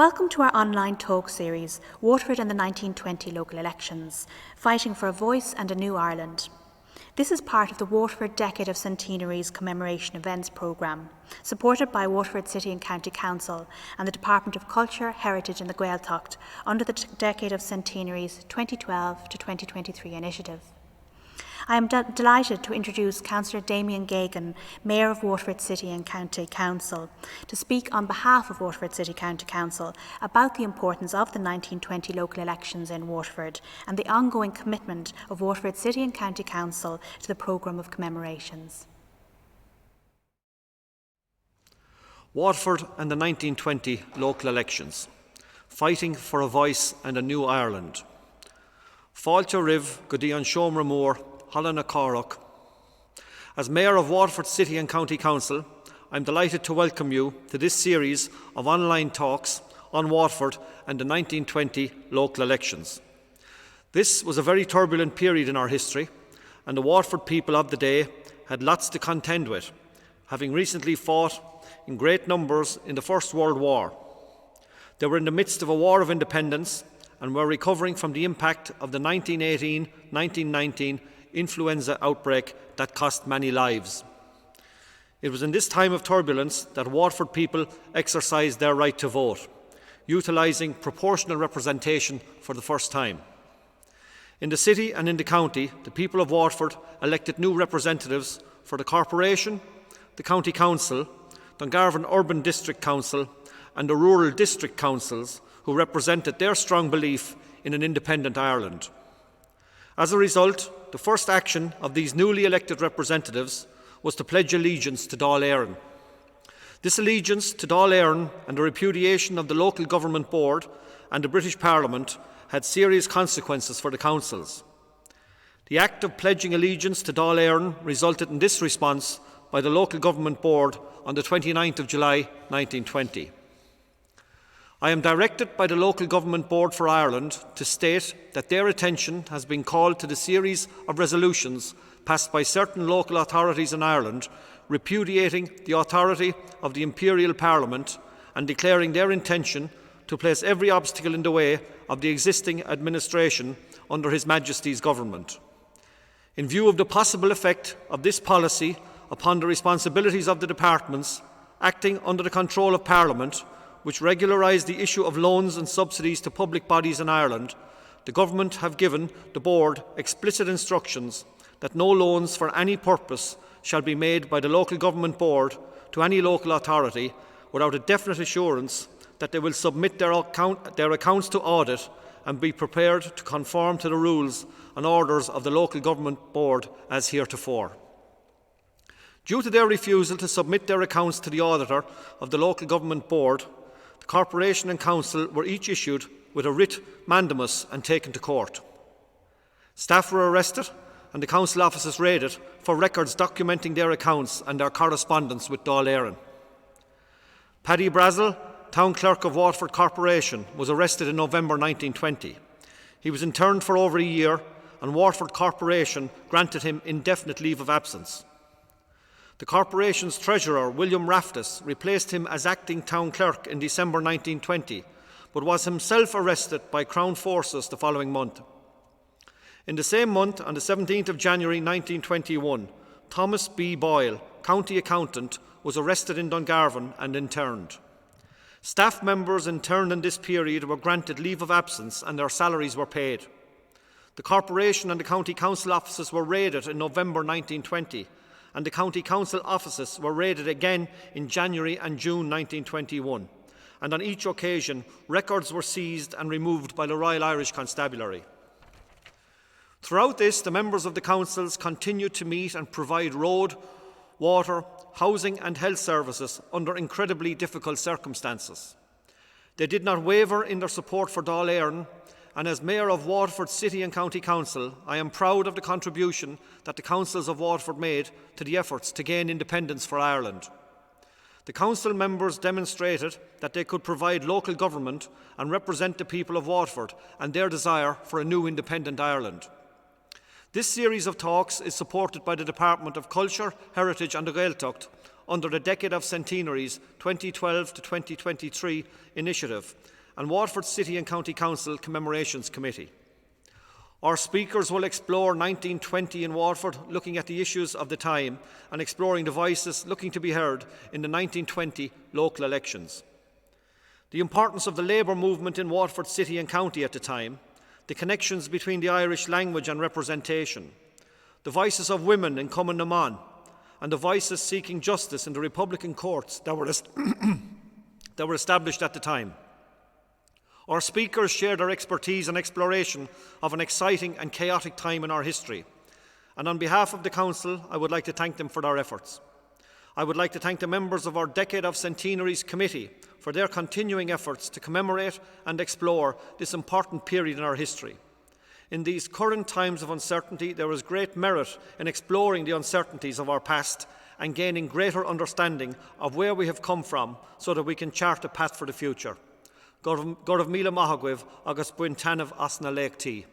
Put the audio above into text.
Welcome to our online talk series, Waterford and the 1920 Local Elections, Fighting for a Voice and a New Ireland. This is part of the Waterford Decade of Centenaries Commemoration Events programme, supported by Waterford City and County Council and the Department of Culture, Heritage and the Gaeltacht under the Decade of Centenaries 2012 to 2023 initiative. I am delighted to introduce Councillor Damien Geoghegan, Mayor of Waterford City and County Council, to speak on behalf of Waterford City County Council about the importance of the 1920 local elections in Waterford and the ongoing commitment of Waterford City and County Council to the programme of commemorations. Waterford and the 1920 local elections, fighting for a voice and a new Ireland. Fáilte Riv go dtí an seomra mór Hallan a Corach. As Mayor of Waterford City and County Council, I am delighted to welcome you to this series of online talks on Waterford and the 1920 local elections. This was a very turbulent period in our history, and the Waterford people of the day had lots to contend with, having recently fought in great numbers in the First World War. They were in the midst of a war of independence and were recovering from the impact of the 1918-1919 influenza outbreak that cost many lives. It was in this time of turbulence that Waterford people exercised their right to vote, utilising proportional representation for the first time. In the city and in the county, the people of Waterford elected new representatives for the corporation, the county council, Dungarvan Urban District Council and the rural district councils, who represented their strong belief in an independent Ireland. As a result, the first action of these newly elected representatives was to pledge allegiance to Dáil Éireann. This allegiance to Dáil Éireann and the repudiation of the local government board and the British Parliament had serious consequences for the councils. The act of pledging allegiance to Dáil Éireann resulted in this response by the local government board on the 29th of July 1920. I am directed by the Local Government Board for Ireland to state that their attention has been called to the series of resolutions passed by certain local authorities in Ireland repudiating the authority of the Imperial Parliament and declaring their intention to place every obstacle in the way of the existing administration under His Majesty's government. In view of the possible effect of this policy upon the responsibilities of the departments acting under the control of Parliament, which regularise the issue of loans and subsidies to public bodies in Ireland, the Government have given the Board explicit instructions that no loans for any purpose shall be made by the Local Government Board to any local authority without a definite assurance that they will submit their accounts to audit and be prepared to conform to the rules and orders of the Local Government Board as heretofore. Due to their refusal to submit their accounts to the auditor of the Local Government Board, the Corporation and Council were each issued with a writ mandamus and taken to court. Staff were arrested and the Council offices raided for records documenting their accounts and their correspondence with Dáil Éireann. Paddy Brazel, Town Clerk of Waterford Corporation, was arrested in November 1920. He was interned for over a year and Waterford Corporation granted him indefinite leave of absence. The Corporation's Treasurer, William Raftis, replaced him as acting Town Clerk in December 1920, but was himself arrested by Crown forces the following month. In the same month, on the 17th of January 1921, Thomas B. Boyle, County Accountant, was arrested in Dungarvan and interned. Staff members interned in this period were granted leave of absence and their salaries were paid. The Corporation and the County Council offices were raided in November 1920, and the County Council offices were raided again in January and June 1921, and on each occasion records were seized and removed by the Royal Irish Constabulary. Throughout this, the members of the councils continued to meet and provide road, water, housing and health services under incredibly difficult circumstances. They did not waver in their support for Dáil Éireann, and as Mayor of Waterford City and County Council, I am proud of the contribution that the councils of Waterford made to the efforts to gain independence for Ireland. The council members demonstrated that they could provide local government and represent the people of Waterford and their desire for a new independent Ireland. This series of talks is supported by the Department of Culture, Heritage and the Gaeltacht under the Decade of Centenaries 2012 to 2023 initiative and Waterford City and County Council Commemorations Committee. Our speakers will explore 1920 in Waterford, looking at the issues of the time and exploring the voices looking to be heard in the 1920 local elections. The importance of the Labour movement in Waterford City and County at the time, the connections between the Irish language and representation, the voices of women in Cumann na mBan, and the voices seeking justice in the Republican courts that were established at the time. Our speakers share their expertise and exploration of an exciting and chaotic time in our history. And on behalf of the Council, I would like to thank them for their efforts. I would like to thank the members of our Decade of Centenaries Committee for their continuing efforts to commemorate and explore this important period in our history. In these current times of uncertainty, there is great merit in exploring the uncertainties of our past and gaining greater understanding of where we have come from so that we can chart a path for the future. Gorv Mila Mahagwiv agus Buintanov Asna Lake T.